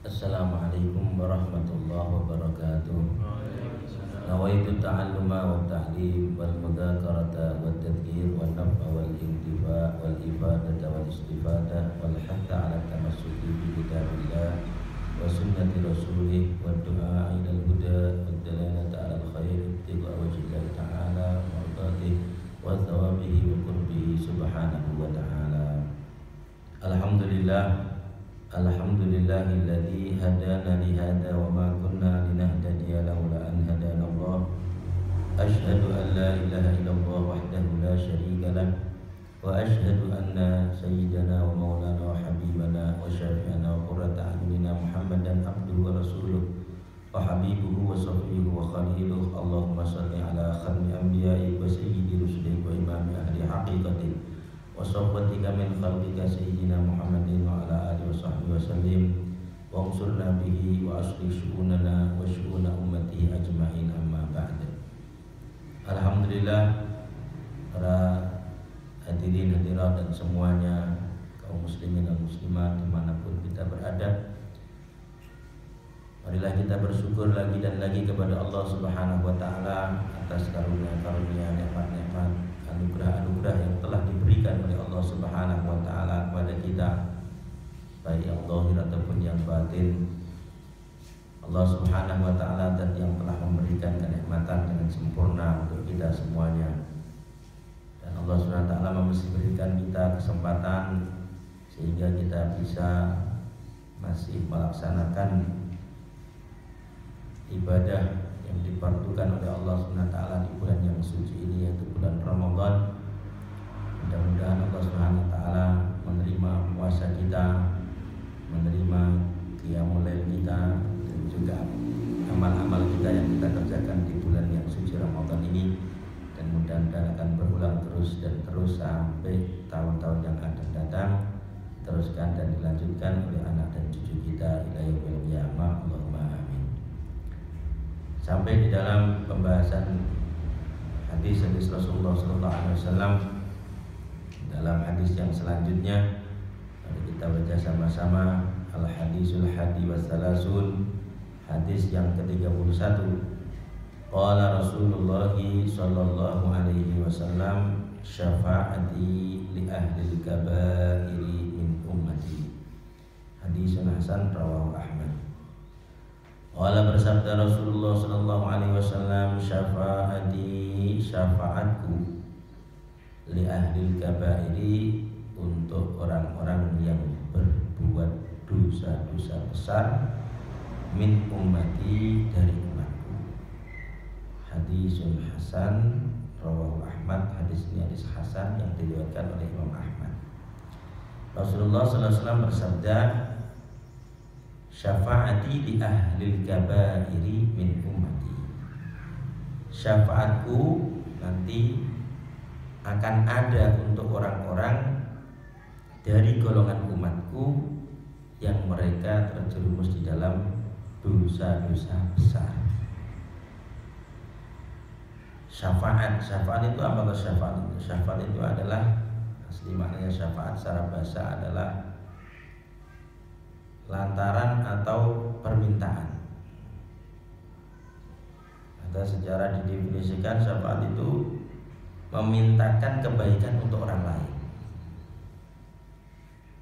Assalamualaikum warahmatullahi wabarakatuh. Nawaitu ta'alluma wa ta'lim wal mudzakarata wa tadhkir wa naf'a wal intifa' wal ifadata wal istifadah wal hatta 'ala tamassuki bi kitabillah wa sunnati rasulih wa du'a ila al-huda wa dalalata 'ala al-khair ibtigha wajhillahi ta'ala wa ridatihi wa thawabihi wa qurbihi subhanahu wa ta'ala. Alhamdulillah. Alhamdulillahilladzi hadana li hadza wa ma kunna linahtadiya laula an hadana Allah. Asyhadu an la ilaha illallah wahdahu la syarika lah wa asyhadu anna sayyidana wa maulana wa habibana wa syafi'ana wa qurrata a'yunina Muhammadan abduhu wa rasuluh wa habibuhu wa safiyuhu wa khaliluh. Allahumma shalli ala khatmi anbiya'i wa sayyidi rusulih wa imami ahli haqiqatin wa sahbatika min khalqika sayyidina Muhammadin wa ala alihi wa sahbihi wa sallim wa unsurna bihi wa aslih syu'unana wa syu'una ummatihi ajma'in amma ba'd. Alhamdulillah, para hadirin hadirat dan semuanya kaum muslimin dan muslimat dimanapun kita berada, marilah kita bersyukur lagi dan lagi kepada Allah Subhanahu wa ta'ala atas karunia-karunia, nikmat-nikmat, anugerah-anugerah yang telah diberikan oleh Allah Subhanahu wa ta'ala kepada kita, baik yang zahir ataupun yang batin. Allah Subhanahu wa ta'ala dan yang telah memberikan kenikmatan dengan sempurna untuk kita semuanya. Dan Allah Subhanahu wa ta'ala masih memberikan kita kesempatan sehingga kita bisa masih melaksanakan ibadah yang diperlukan oleh Allah Subhanahu wa ta'ala di bulan yang suci ini, yaitu bulan Ramadan. Mudah-mudahan Allah Subhanahu wa ta'ala menerima puasa kita, menerima qiyamul lail kita, dan juga amal-amal kita yang kita kerjakan di bulan yang suci Ramadan ini, dan mudah-mudahan akan berulang terus dan terus sampai tahun-tahun yang akan datang, teruskan dan dilanjutkan oleh anak dan cucu kita ila yaumil qiyamah. Allahumma amin. Sampai di dalam pembahasan hadis-hadis Rasulullah SAW. Dalam hadis yang selanjutnya, mari kita baca sama-sama Al-Hadisul Hadi Wassalasun, hadis yang ke-31. Qala Rasulullah sallallahu alaihi wasallam, syafa'ati li ahlil kabairi min ummati. Hadisun hasan rawahu Ahmad. Wala bersabda Rasulullah sallallahu alaihi wasallam, syafaati, syafaatku, li ahlil kabairi, untuk orang-orang yang berbuat dosa-dosa besar, min ummati, dari umatku. Hadisun hasan rawahu Ahmad. Hadis ini hadis hasan yang diriwayatkan oleh Imam Ahmad. Rasulullah sallallahu alaihi wasallam bersabda, syafaati li ahlil kabairi min ummati. Syafaatku nanti akan ada untuk orang-orang dari golongan umatku yang mereka terjerumus di dalam dosa-dosa besar. Syafaat itu apa? Syafaat itu adalah, asli maknanya syafaat secara bahasa adalah lantaran atau permintaan. Ada sejarah didefinisikan syafaat itu memintakan kebaikan untuk orang lain.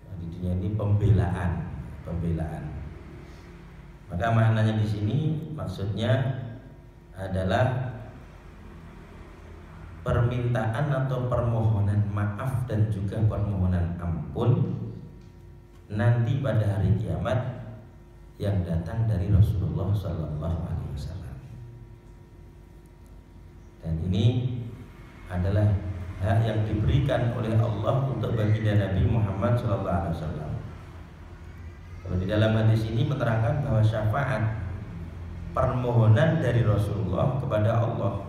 Nah, di dunia ini pembelaan. Maka maknanya di sini maksudnya adalah permintaan atau permohonan maaf dan juga permohonan ampun nanti pada hari kiamat yang datang dari Rasulullah sallallahu alaihi wasallam. Dan ini adalah hak yang diberikan oleh Allah untuk baginda Nabi Muhammad sallallahu alaihi wasallam. Kalau di dalam hadis ini menerangkan bahwa syafaat, permohonan dari Rasulullah kepada Allah,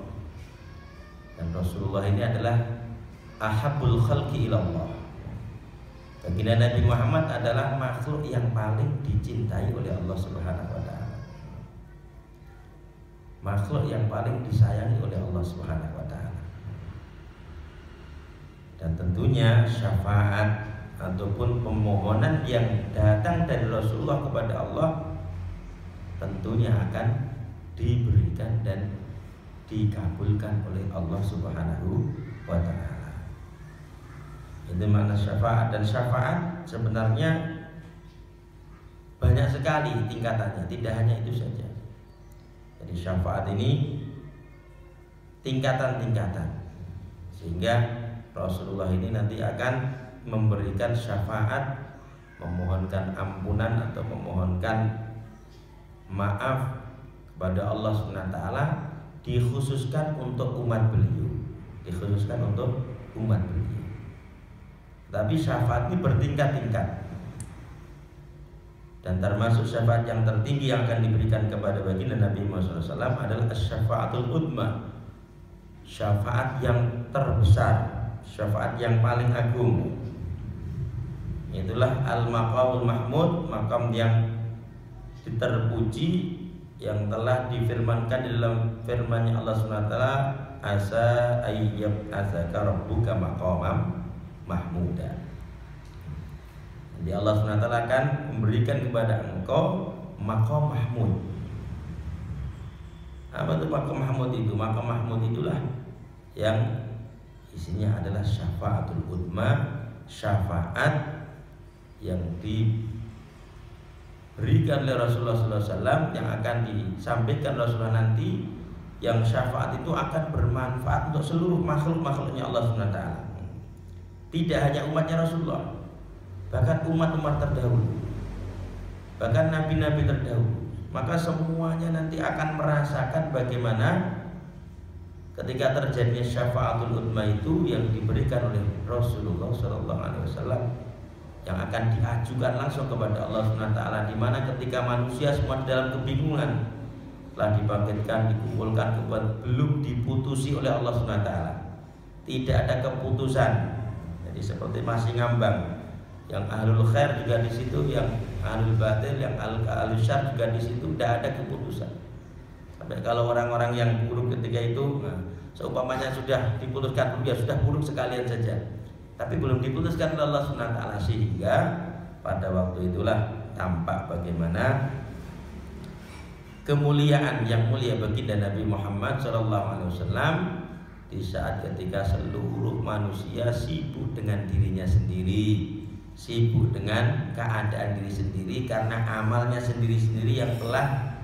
dan Rasulullah ini adalah ahabbul khalqi ilallah. Baginda Nabi Muhammad adalah makhluk yang paling dicintai oleh Allah Subhanahu wa ta'ala, makhluk yang paling disayangi oleh Allah Subhanahu wa ta'ala. Dan tentunya syafaat ataupun pemohonan yang datang dari Rasulullah kepada Allah tentunya akan diberikan dan dikabulkan oleh Allah Subhanahu wa ta'ala. Itu makna syafaat. Dan syafaat sebenarnya banyak sekali tingkatannya, tidak hanya itu saja. Jadi syafaat ini tingkatan-tingkatan, sehingga Rasulullah ini nanti akan memberikan syafaat, memohonkan ampunan atau memohonkan maaf kepada Allah SWT, dikhususkan untuk umat beliau, dikhususkan untuk umat beliau. Tapi syafaat ini bertingkat-tingkat, dan termasuk syafaat yang tertinggi yang akan diberikan kepada baginda Nabi Muhammad SAW adalah syafaatul udma, syafaat yang terbesar, syafaat yang paling agung. Itulah al-maqamul mahmud, makam yang terpuji, yang telah difirmankan di dalam firman-Nya Allah SWT, asa ayyab asaka rabbuka maqamam mahmuda. Jadi Allah SWT akan memberikan kepada engkau maqam mahmud. Apa itu maqam mahmud itu? Maqam mahmud itulah yang isinya adalah syafaatul udma, syafaat yang diberikan oleh Rasulullah SAW, yang akan disampaikan Rasulullah nanti, yang syafaat itu akan bermanfaat untuk seluruh makhluk-makhluknya Allah SWT. Tidak hanya umatnya Rasulullah, bahkan umat-umat terdahulu, bahkan nabi-nabi terdahulu. Maka semuanya nanti akan merasakan bagaimana ketika terjadinya syafaatul udma itu yang diberikan oleh Rasulullah SAW, yang akan diajukan langsung kepada Allah SWT, di mana ketika manusia semua dalam kebingungan telah dibangkitkan, dikumpulkan, belum diputusi oleh Allah SWT, tidak ada keputusan. Jadi seperti masih ngambang, yang ahlul khair juga di situ, yang ahlul batil, yang ahlul syar juga di situ, tidak ada keputusan. Sampai kalau orang-orang yang buruk ketika itu, seumpamanya sudah diputuskan, ya sudah buruk sekalian saja, tapi belum diputuskan oleh Allah SWT, sehingga pada waktu itulah tampak bagaimana kemuliaan yang mulia baginda Nabi Muhammad SAW di saat ketika seluruh manusia sibuk dengan dirinya sendiri, sibuk dengan keadaan diri sendiri karena amalnya sendiri-sendiri yang telah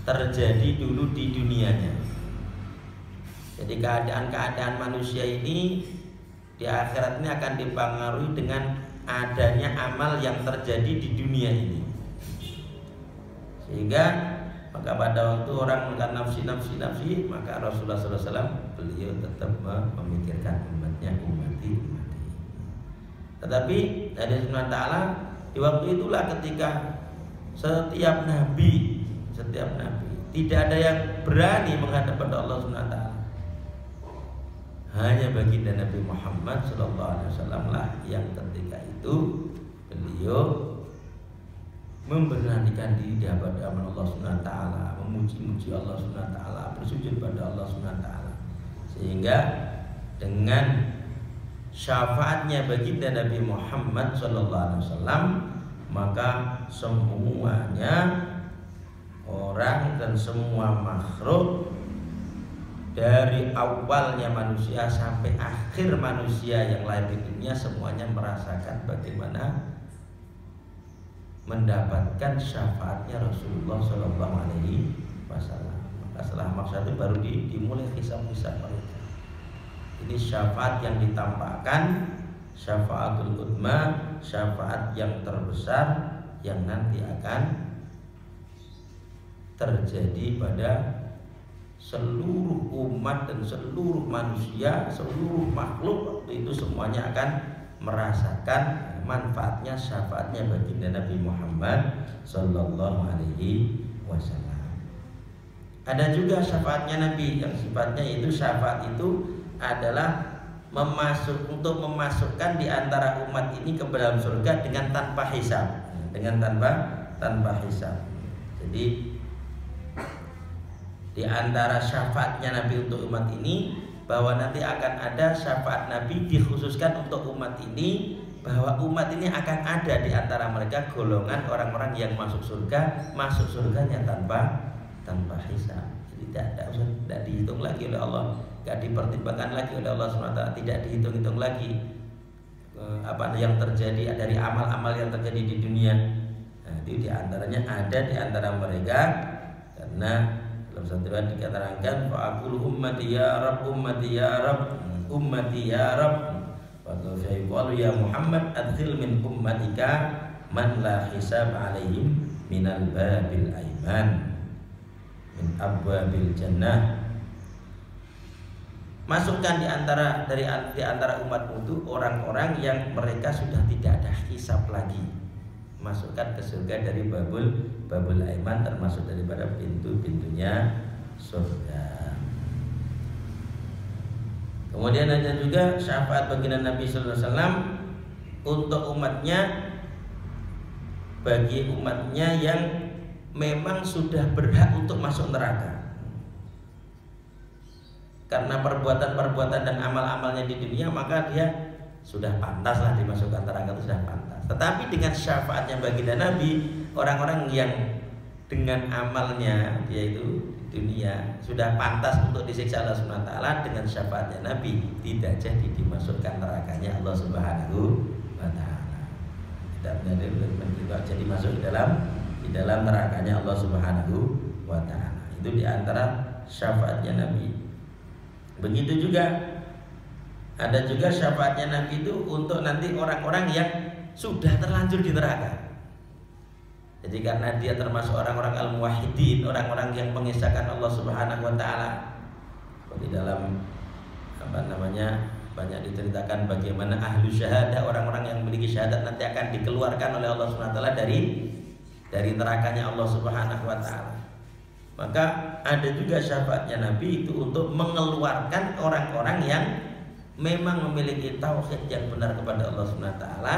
terjadi dulu di dunianya. Jadi keadaan-keadaan manusia ini di akhirat ini akan dipengaruhi dengan adanya amal yang terjadi di dunia ini. Sehingga maka pada waktu orang mengatakan nafsi, maka Rasulullah SAW beliau tetap memikirkan umatnya, umati. Tetapi dari Subhanahu Ta'ala di waktu itulah ketika setiap nabi tidak ada yang berani menghadap pada Allah Subhanahu Ta'ala. Hanya baginda Nabi Muhammad SAW lah yang ketika itu beliau memberanikan diri di hadapan Allah Subhanahu Ta'ala, memuji-muji Allah Subhanahu Ta'ala, bersujud pada Allah Subhanahu Ta'ala, sehingga dengan syafaatnya baginda Nabi Muhammad SAW, maka semuanya orang dan semua makhluk dari awalnya manusia sampai akhir manusia yang lahir di dunia, semuanya merasakan bagaimana mendapatkan syafaatnya Rasulullah SAW. Maka setelah maksud itu baru dimulai hisab-hisab mereka. Ini syafaat yang ditampakkan, syafaatul udma, syafaat yang terbesar yang nanti akan terjadi pada seluruh umat dan seluruh manusia, seluruh makhluk. Waktu itu semuanya akan merasakan manfaatnya syafaatnya baginda Nabi Muhammad Sallallahu Alaihi Wasallam. Ada juga syafaatnya Nabi yang sifatnya itu syafaat itu adalah untuk memasukkan di antara umat ini ke dalam surga dengan tanpa hisab, tanpa hisab. Jadi di antara syafaatnya Nabi untuk umat ini, bahwa nanti akan ada syafaat Nabi dikhususkan untuk umat ini bahwa umat ini akan ada di antara mereka golongan orang-orang yang masuk surganya tanpa hisab. Jadi tidak dihitung lagi oleh Allah, tidak dipertimbangkan lagi oleh Allah SWT, tidak dihitung-hitung lagi apa yang terjadi dari amal-amal yang terjadi di dunia. Nah, itu diantaranya ada di antara mereka, karena dalam satu ayat dikatakan fa'aqul ummati ya Rabb ummati ya Rabb ummati ya Rabb wa qalu ya Muhammad adkhil min ummatika man la hisab alaihim minal babil aiman min abwabil jannah. Masukkan di antara umatmu itu orang-orang yang mereka sudah tidak ada hisab lagi. Masukkan ke surga dari babul aiman, termasuk daripada pintu-pintunya surga. Kemudian ada juga syafaat baginda Nabi sallallahu alaihi wasallam untuk bagi umatnya yang memang sudah berhak untuk masuk neraka. Karena perbuatan-perbuatan dan amal-amalnya di dunia, maka dia sudah pantaslah dimasukkan neraka, itu sudah pantas. Tetapi dengan syafaatnya baginda Nabi, orang-orang yang dengan amalnya dia itu di dunia sudah pantas untuk disiksa Allah Subhanahu wa taala, dengan syafaatnya Nabi tidak jadi dimasukkan nerakanya Allah Subhanahu wa taala. Tidak jadi masuk di dalam nerakanya Allah Subhanahu wa taala. Itu di antara syafaatnya Nabi. Begitu juga ada juga syafaatnya Nabi itu untuk nanti orang-orang yang sudah terlanjur di neraka. Jadi karena dia termasuk orang-orang al-muwahhidin, orang-orang yang mengisahkan Allah Subhanahu wa taala. Seperti dalam banyak diceritakan bagaimana ahlu syahadah, orang-orang yang memiliki syahadat nanti akan dikeluarkan oleh Allah Subhanahu wa taala dari nerakanya Allah Subhanahu wa taala. Maka ada juga syafaatnya Nabi itu untuk mengeluarkan orang-orang yang memang memiliki tauhid yang benar kepada Allah Subhanahu wa taala,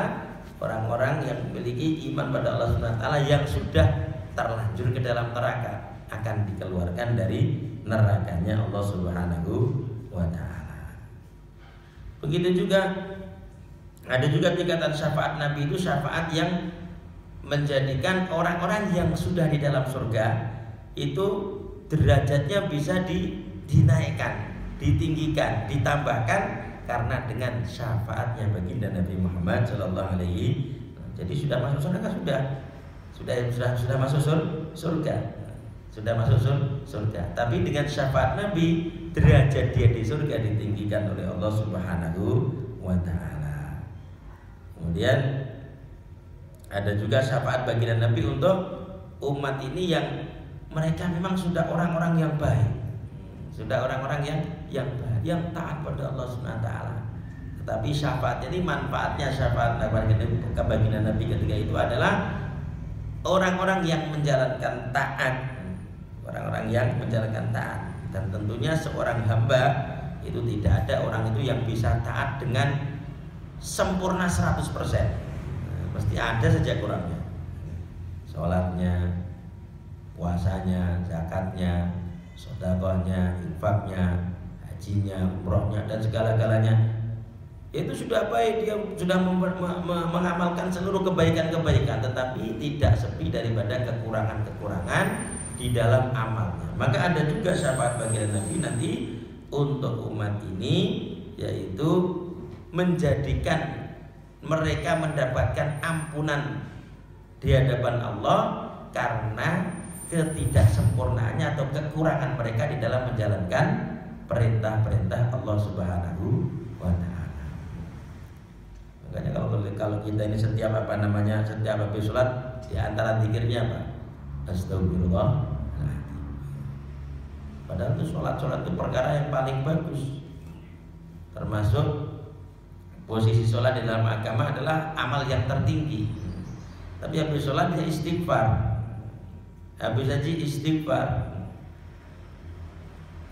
orang-orang yang memiliki iman pada Allah Subhanahu wa taala yang sudah terlanjur ke dalam neraka akan dikeluarkan dari nerakanya Allah Subhanahu wa taala. Begitu juga ada juga tingkatan syafaat Nabi itu syafaat yang menjadikan orang-orang yang sudah di dalam surga itu derajatnya bisa dinaikkan, ditinggikan, ditambahkan karena dengan syafaatnya baginda Nabi Muhammad sallallahu alaihi. Jadi sudah masuk surga, sudah masuk surga, sudah masuk surga. Tapi dengan syafaat Nabi derajat dia di surga ditinggikan oleh Allah Subhanahu wa taala. Kemudian ada juga syafaat baginda Nabi untuk umat ini yang mereka memang sudah orang-orang yang baik, sudah orang-orang yang baik, yang taat pada Allah Subhanahu wa taala. Tetapi syafaatnya ini, manfaatnya syafaat baginda Nabi ketika itu adalah orang-orang yang menjalankan taat, orang-orang yang menjalankan taat. Dan tentunya seorang hamba itu tidak ada orang itu yang bisa taat dengan sempurna 100%. Pasti ada saja kurangnya. Sholatnya, puasanya, zakatnya, sedekahnya, infaknya, hajinya, umrohnya, dan segala-galanya itu sudah baik, dia sudah mengamalkan seluruh kebaikan-kebaikan, tetapi tidak sepi daripada kekurangan-kekurangan di dalam amalnya. Maka ada juga syafaat baginda Nabi nanti untuk umat ini, yaitu menjadikan mereka mendapatkan ampunan di hadapan Allah karena ketidaksempurnaannya atau kekurangan mereka di dalam menjalankan perintah-perintah Allah Subhanahu wa taala. Makanya kalau kita ini setiap habis sholat, di antara zikirnya apa? Astagfirullah. Padahal itu sholat itu perkara yang paling bagus. Termasuk posisi sholat di dalam agama adalah amal yang tertinggi. Tapi habis sholat dia istighfar, habis haji istighfar.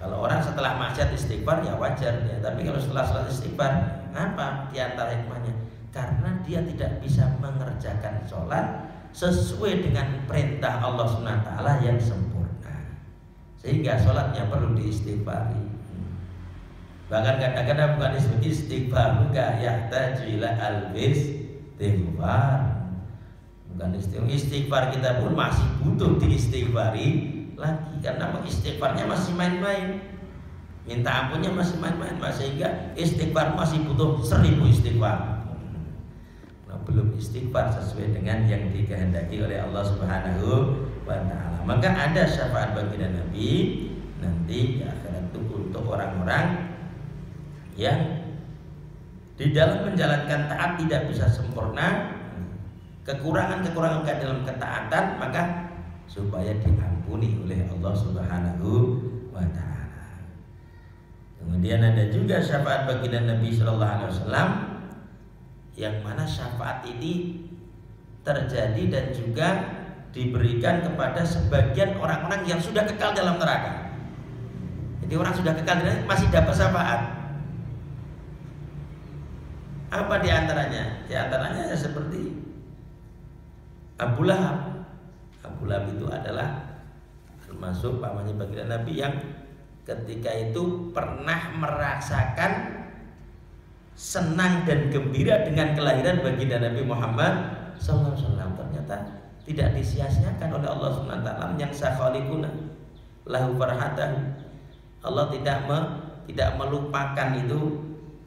Kalau orang setelah maksiat istighfar ya wajar ya, tapi kalau setelah sholat istighfar, apa di antara hikmahnya? Karena dia tidak bisa mengerjakan sholat sesuai dengan perintah Allah SWT yang sempurna, sehingga sholatnya perlu diistighfari. Bahkan kadang-kadang bukan istighfar juga, yahtaju ila alwis istighfar. Bukan istighfar, kita pun masih butuh diistighfari lagi, karena istighfarnya masih main-main, minta ampunnya masih main-main, sehingga istighfar masih butuh 1000 istighfar. Nah, belum istighfar sesuai dengan yang dikehendaki oleh Allah Subhanahu wa ta'ala. Maka ada syafaat baginda Nabi nanti di akhirat itu untuk orang-orang yang di dalam menjalankan taat tidak bisa sempurna, kekurangan-kekurangan dalam ketaatan, maka supaya diampuni oleh Allah Subhanahu wa ta'ala. Kemudian ada juga syafaat baginda Nabi sallallahu alaihi wasallam, yang mana syafaat ini terjadi dan juga diberikan kepada sebagian orang-orang yang sudah kekal dalam neraka. Jadi orang sudah kekal dalam neraka masih dapat syafaat. Apa di antaranya? Di antaranya ya seperti Abu Lahab. Abu Lahab itu adalah termasuk pamannya baginda Nabi yang ketika itu pernah merasakan senang dan gembira dengan kelahiran baginda Nabi Muhammad sallallahu alaihi wasallam. Ternyata tidak disia-siakan oleh Allah Subhanahu wa taala yang sakhalikuna lahu farhatahu. Allah tidak melupakan itu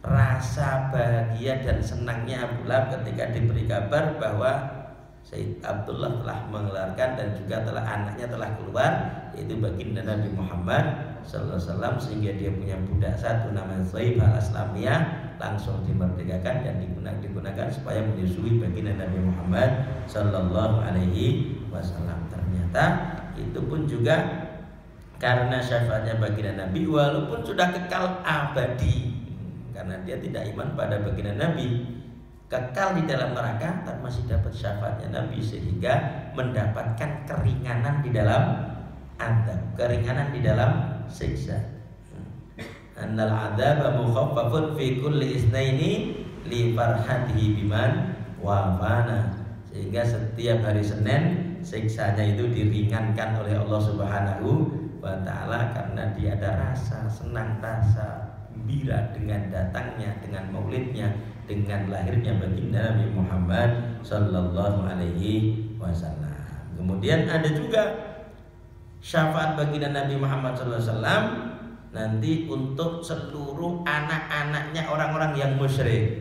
rasa bahagia dan senangnya Abu Lahab ketika diberi kabar bahwa Sayyid Abdullah telah mengeluarkan dan juga anaknya telah keluar, yaitu baginda Nabi Muhammad sallallahu alaihi wasallam, sehingga dia punya budak satu namanya Zaib al-Aslamiyah, langsung dimerdekakan dan digunakan supaya menyusui baginda Nabi Muhammad sallallahu alaihi wasallam. Ternyata itu pun juga karena syafaatnya baginda Nabi, walaupun sudah kekal abadi, karena dia tidak iman pada baginda Nabi, kekal di dalam neraka, tapi masih dapat syafaatnya Nabi, sehingga mendapatkan keringanan di dalam adab, keringanan di dalam siksa. Annal adzaba mukhaffafun fi kulli isnaini li farhatihi biman wafana. Sehingga setiap hari Senin siksanya itu diringankan oleh Allah Subhanahu wa ta'ala, karena dia ada rasa senang, rasa gembira dengan datangnya, dengan maulidnya, dengan lahirnya baginda Nabi Muhammad sallallahu alaihi wasallam. Kemudian ada juga syafaat baginda Nabi Muhammad sallallahu alaihi wasallam nanti untuk seluruh anak-anaknya orang-orang yang musyrik.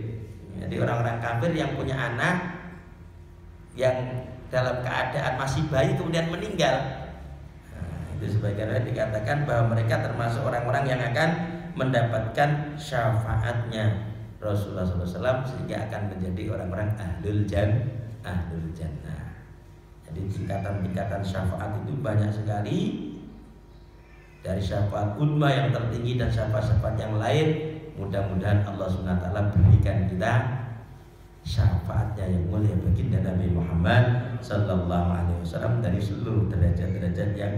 Jadi orang-orang kafir yang punya anak yang dalam keadaan masih bayi kemudian meninggal. Nah, itu sebagian dikatakan bahwa mereka termasuk orang-orang yang akan mendapatkan syafaatnya Rasulullah SAW, sehingga akan menjadi orang-orang ahlul jannah. Jadi tingkatan-tingkatan syafaat itu banyak sekali, dari syafaat uzma yang tertinggi dan syafaat-syafaat yang lain. Mudah-mudahan Allah SWT berikan kita syafaatnya yang mulia baginda Nabi Muhammad sallallahu alaihi wasallam dari seluruh derajat-derajat yang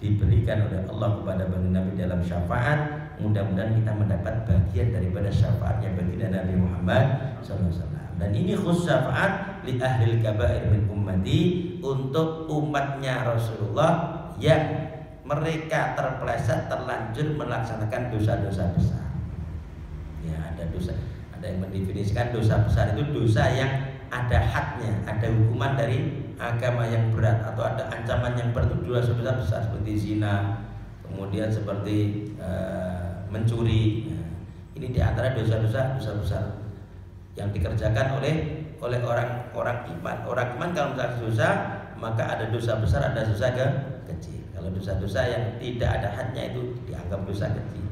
diberikan oleh Allah kepada baginda Nabi dalam syafaat. Mudah-mudahan kita mendapat bagian daripada syafaatnya baginda Nabi Muhammad sallallahu alaihi wasallam. Dan ini khusus syafaat li ahlil kabair min ummati, untuk umatnya Rasulullah yang mereka terpeleset, terlanjur melaksanakan dosa-dosa besar. Ya, ada dosa, ada yang mendefinisikan dosa besar itu dosa yang ada hadnya, ada hukuman dari agama yang berat, atau ada ancaman yang berat, dosa besar seperti zina, kemudian seperti mencuri. Ini diantara dosa-dosa besar yang dikerjakan oleh orang iman. Orang iman kalau misalnya dosa, maka ada dosa besar, ada dosa kecil. Kalau dosa-dosa yang tidak ada hadnya itu dianggap dosa kecil.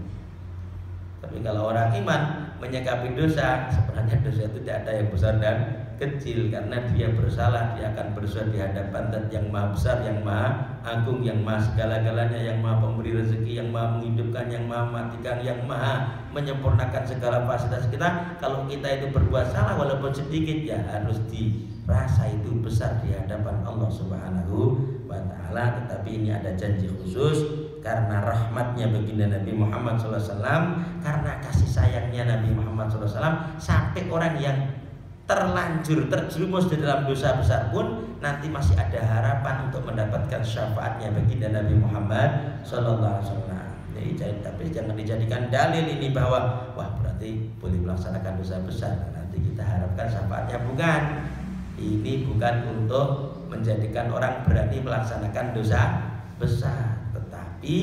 Tapi kalau orang iman menyikapi dosa, sebenarnya dosa itu tidak ada yang besar dan kecil, karena dia bersalah, dia akan bersuara di hadapan Zat yang maha besar, yang maha agung, yang maha segala-galanya, yang maha pemberi rezeki, yang maha menghidupkan, yang maha mematikan, yang maha menyempurnakan segala fasilitas kita. Kalau kita itu berbuat salah walaupun sedikit, ya harus dirasa itu besar di hadapan Allah Subhanahu wa ta'ala. Tetapi ini ada janji khusus karena rahmatnya baginda Nabi Muhammad SAW, karena kasih sayangnya Nabi Muhammad SAW, sampai orang yang terlanjur terjerumus di dalam dosa besar pun nanti masih ada harapan untuk mendapatkan syafaatnya baginda Nabi Muhammad SAW. Jadi, tapi jangan dijadikan dalil ini bahwa wah berarti boleh melaksanakan dosa besar. Nah, nanti kita harapkan syafaatnya. Bukan, ini bukan untuk menjadikan orang berani melaksanakan dosa besar, tetapi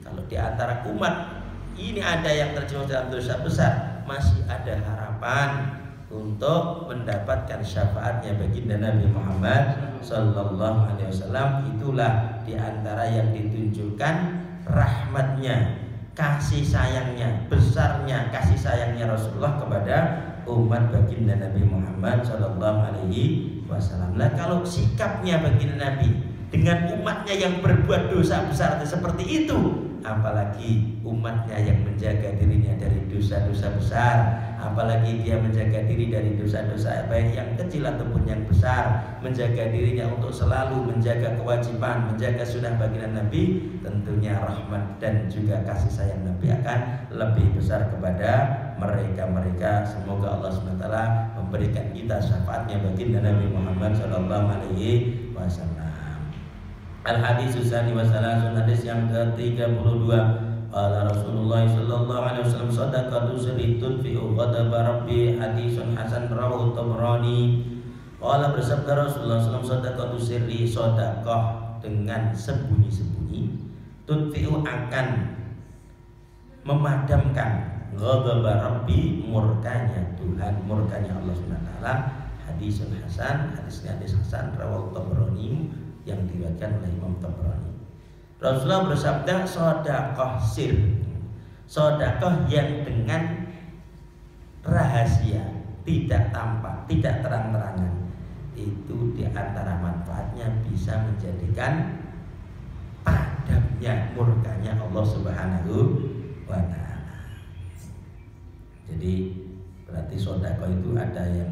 kalau di antara umat ini ada yang terjerumus dalam dosa besar, masih ada harapan untuk mendapatkan syafaatnya baginda Nabi Muhammad Sallallahu Alaihi Wasallam. Itulah di antara yang ditunjukkan rahmatnya, kasih sayangnya, besarnya kasih sayangnya Rasulullah kepada umat baginda Nabi Muhammad Sallallahu Alaihi Wasallam. Nah, kalau sikapnya baginda Nabi dengan umatnya yang berbuat dosa besar seperti itu, apalagi umatnya yang menjaga dirinya dari dosa-dosa besar, apalagi dia menjaga diri dari dosa-dosa baik yang kecil ataupun yang besar, menjaga dirinya untuk selalu menjaga kewajiban, menjaga sunnah baginda Nabi, tentunya rahmat dan juga kasih sayang Nabi akan lebih besar kepada mereka-mereka. Semoga Allah SWT memberikan kita syafaatnya baginda Nabi Muhammad SAW. Al-hadis tsani wa salasun, hadis yang ke-32. Qala Rasulullah sallallahu alaihi wasallam, sadaqatu sirri tudfi'u ghadaba rabbi, hadisun hasan rawahu Tabrani. Qala, bersabda Rasulullah sallallahu alaihi wasallam, sadaqatu sirri, sedekah dengan sembunyi-sembunyi, tudfi'u akan memadamkan ghadaba rabbi, murkanya Tuhan, murkanya Allah Subhanahu wa taala. Hadisun hasan, hadisnya hadis hasan rawahu Tabrani, yang diriwayatkan oleh Imam Tabrani. Rasulullah bersabda, sedekah sir, sedekah yang dengan rahasia, tidak tampak, tidak terang-terangan, itu di antara manfaatnya bisa menjadikan padamnya murkanya Allah Subhanahu wa taala. Jadi berarti sedekah itu ada yang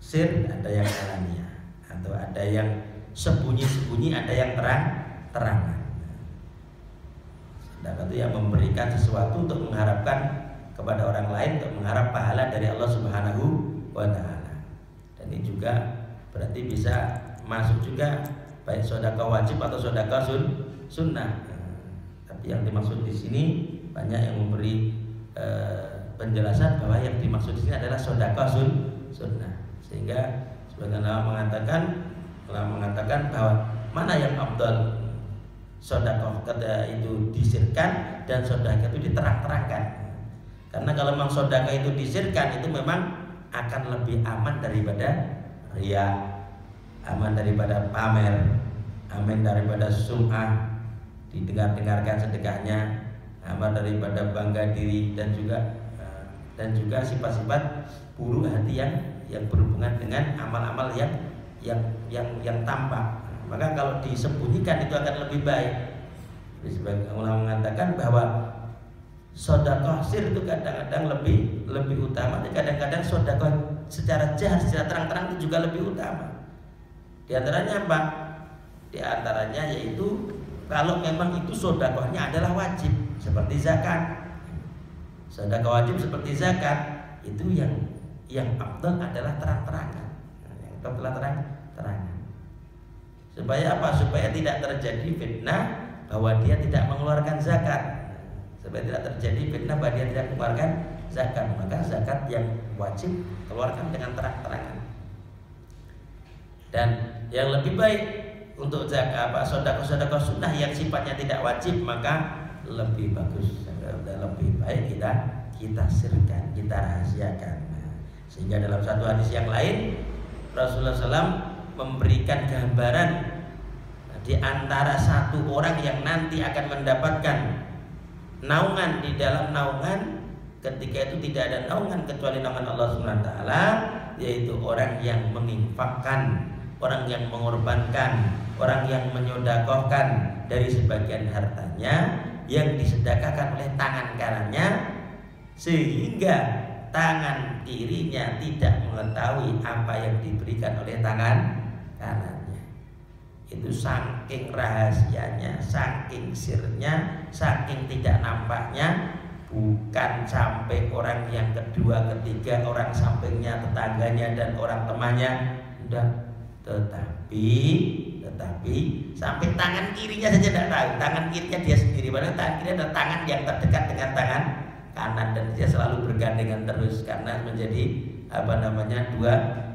sir, ada yang alaniah, atau ada yang sembunyi-sembunyi, ada yang terang-terangan. Sedekah itu yang memberikan sesuatu untuk mengharapkan kepada orang lain, untuk mengharap pahala dari Allah Subhanahu wa taala. Dan ini juga berarti bisa masuk juga baik sedekah wajib atau sedekah sunnah. Tapi yang dimaksud di sini banyak yang memberi penjelasan bahwa yang dimaksud di sini adalah sedekah sunnah. Sehingga sebagian ulama mengatakan bahwa mana yang afdal, sedekah kata itu disirkan dan sedekah itu diterang-terangkan. Karena kalau memang sedekah itu disirkan, itu memang akan lebih aman daripada riya, aman daripada pamer, aman daripada sum'ah, didengar-dengarkan sedekahnya, aman daripada bangga diri, dan juga sifat-sifat buruk hati yang berhubungan dengan amal-amal yang tampak. Maka kalau disembunyikan itu akan lebih baik. Sebagian ulama mengatakan bahwa sedekah sir itu kadang-kadang lebih utama, kadang-kadang sedekah secara jahat, secara terang-terang itu juga lebih utama. Di antaranya apa? Di antaranya yaitu kalau memang itu sedekahnya adalah wajib, seperti zakat. Sedekah wajib seperti zakat itu yang afdal adalah terang-terangan. Yang adalah terang-terangan. Supaya apa? Supaya tidak terjadi fitnah bahwa dia tidak mengeluarkan zakat. Supaya tidak terjadi fitnah bahwa dia tidak mengeluarkan zakat. Maka zakat yang wajib keluarkan dengan terang-terangan. Dan yang lebih baik untuk zakat sedekah sunnah yang sifatnya tidak wajib, maka lebih bagus, lebih baik kita sirkan, kita rahasiakan. Sehingga dalam satu hadis yang lain Rasulullah SAW memberikan gambaran di antara satu orang yang nanti akan mendapatkan naungan di dalam naungan, ketika itu tidak ada naungan kecuali naungan Allah SWT, yaitu orang yang menginfakkan, orang yang mengorbankan, orang yang menyodaqahkan dari sebagian hartanya yang disedekahkan oleh tangan kanannya, sehingga tangan kirinya tidak mengetahui apa yang diberikan oleh tangan kanannya. Itu saking rahasianya, saking sirnya, saking tidak nampaknya. Bukan sampai orang yang kedua, ketiga, orang sampingnya, tetangganya, dan orang temannya, enggak. Tetapi sampai tangan kirinya saja tidak tahu. Tangan kirinya dia sendiri, padahal tangan kiri adalah tangan yang terdekat dengan tangan kanan, dan dia selalu bergandengan terus karena menjadi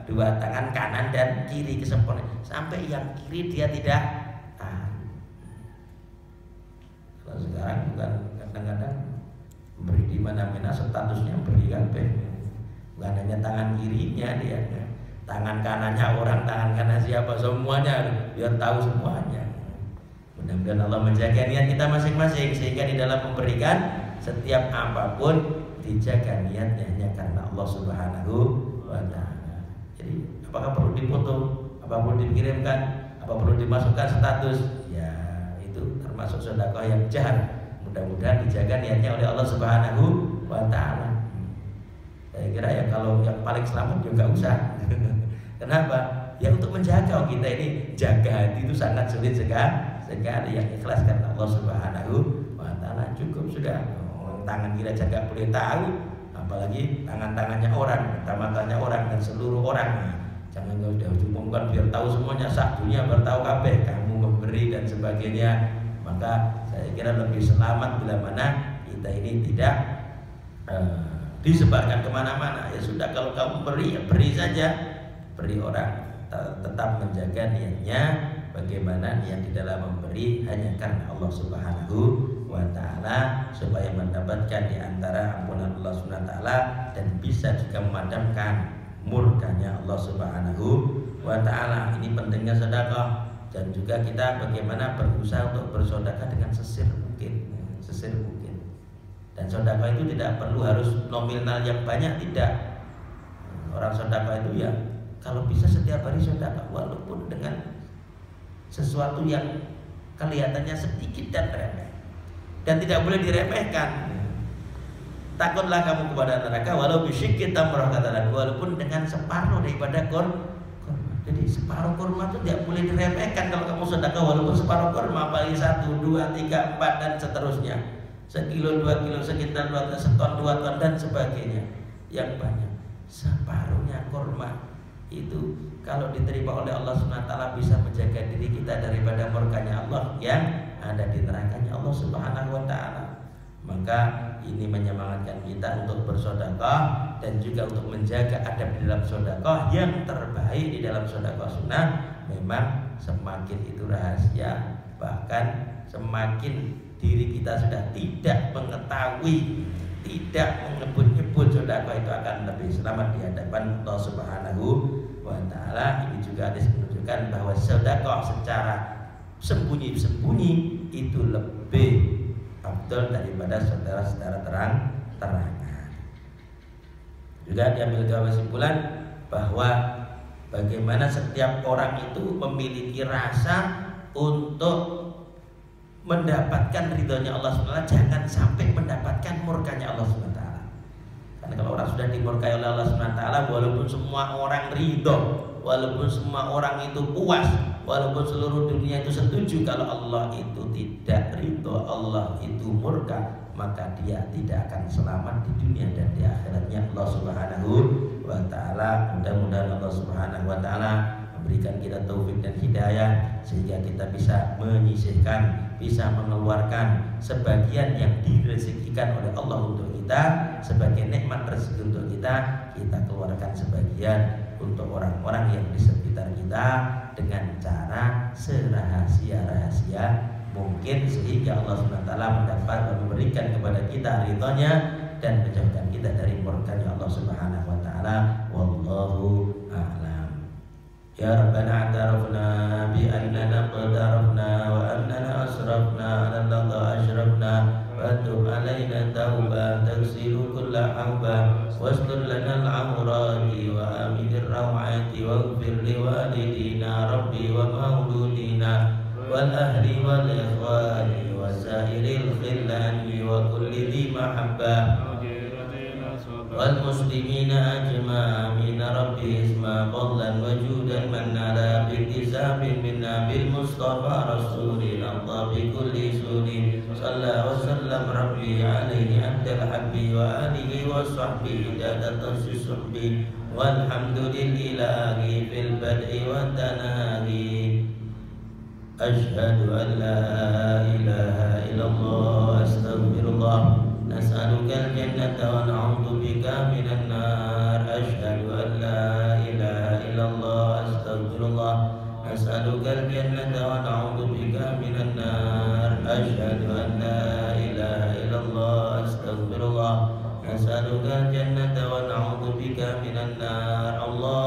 dua tangan kanan dan kiri kesempurnaan, sampai yang kiri dia tidak tahan. Kalau sekarang bukan, kadang-kadang beri di mana-mana statusnya beri kabeh, bukan hanya tangan kirinya dia, tangan kanannya orang, tangan kanan siapa, semuanya biar tahu semuanya. Mudah-mudahan Allah menjaga niat kita masing-masing, sehingga di dalam memberikan setiap apapun dijaga niatnya hanya karena Allah Subhanahu wa ta'ala. Jadi apakah perlu dipoto, apa perlu dikirimkan, apa perlu dimasukkan status, ya itu termasuk sedekah yang jahar. Mudah-mudahan dijaga niatnya oleh Allah Subhanahu wa ta'ala. Saya kira ya kalau yang paling selamat juga usah. Kenapa? Ya untuk menjaga kita ini, jaga hati itu sangat sulit sekali. Yang ikhlas karena Allah Subhanahu wa ta'ala cukup sudah. Tangan kita jaga boleh tahu, apalagi tangan-tangannya orang, mata-matanya orang, dan seluruh orang. Jangan kau udah diumumkan biar tahu semuanya, sak dunia bertahu kabeh kamu memberi dan sebagainya. Maka saya kira lebih selamat bila mana kita ini tidak disebarkan kemana-mana. Ya sudah, kalau kamu beri ya beri saja, beri orang, tetap menjaga niatnya. Bagaimana niat di dalam memberi hanya karena Allah Subhanahu wa ta'ala, supaya mendapatkan di antara ampunan Allah Subhanahu wa ta'ala dan bisa juga memadamkan murkanya Allah Subhanahu wa ta'ala. Ini pentingnya sedekah, dan juga kita bagaimana berusaha untuk bersedekah dengan sesir mungkin. Dan sedekah itu tidak perlu harus nominal yang banyak, tidak. Orang sedekah itu ya kalau bisa setiap hari sedekah, walaupun dengan sesuatu yang kelihatannya sedikit dan remeh, dan tidak boleh diremehkan. Takutlah kamu kepada neraka walau bisyikki tamrah, kata Nabi, walaupun dengan separuh daripada kurma. Jadi separuh kurma itu tidak boleh diremehkan. Kalau kamu sedekah walaupun separuh kurma, apalagi 1, 2, 3, 4 dan seterusnya, 1 kilo, 2 kilo, sekitar 2 ton, seton, 2 ton dan sebagainya, yang banyak. Separuhnya kurma itu kalau diterima oleh Allah Subhanahu wa ta'ala bisa menjaga diri kita daripada murkanya Allah yang ada di nerakanya Allah Subhanahu wa ta'ala. Maka ini menyemangatkan kita untuk bersedekah dan juga untuk menjaga adab di dalam sedekah. Yang terbaik di dalam sedekah sunnah memang semakin itu rahasia, bahkan semakin diri kita sudah tidak mengetahui, tidak menyebut-nyebut sedekah, itu akan lebih selamat di hadapan Allah Subhanahu wa ta'ala. Ini juga hadis menunjukkan bahwa sedekah secara sembunyi-sembunyi itu lebih afdal daripada saudara secara terang-terangan. Juga diambil kesimpulan bahwa bagaimana setiap orang itu memiliki rasa untuk mendapatkan ridhonya Allah SWT, jangan sampai mendapatkan murkanya Allah SWT. Karena kalau orang sudah dimurkai oleh Allah SWT, walaupun semua orang ridho, walaupun semua orang itu puas, walaupun seluruh dunia itu setuju kalau Allah itu tidak ridho, Allah itu murka, maka dia tidak akan selamat di dunia dan di akhiratnya Allah Subhanahu wa ta'ala. Mudah-mudahan Allah Subhanahu wa ta'ala memberikan kita taufik dan hidayah, sehingga kita bisa menyisihkan, bisa mengeluarkan sebagian yang direzekikan oleh Allah untuk kita sebagai nikmat rezeki untuk kita. Kita keluarkan sebagian untuk orang-orang yang di sekitar kita dengan cara serahasia-rahasia mungkin, sehingga Allah SWT mendapat memberikan kepada kita ridhonya dan menjauhkan kita dari murkanya Allah Subhanahu wa ta'ala. Wallahu a'lam. Ya Rabbana a'tarafna bi annana qadarafna wa annana asrafna ala Allah ashrafna wa tub alaina tauba tagsilu kulla hawba wastur lana al-amrati wa aminir rawati waghfir li walidina rabbi wa mauludina wal ahli wal ikhwani wa sairil khillani wa kulli dhi mahabbah wal muslimina ajma'in rabbi isma fadlan wa judan man nala bi'tisabin minna bil mustafa rasulina Allah bi kulli sudi sallallahu wa sallam rabbi alaihi abdal habbi wa alihi wa sahbihi dadatan susuhbi walhamdulillahi fil bad'i wa tanahi ashhadu an la ilaha illallah astaghfirullah nas'aluka al-jannata wa na'udzu bika minan nar ashhadu الله نسألك الجنة ونعوذ بك من النار أشهد أن لا إله إلا الله أستغفر الله نسألك الجنة ونعوذ بك من النار الله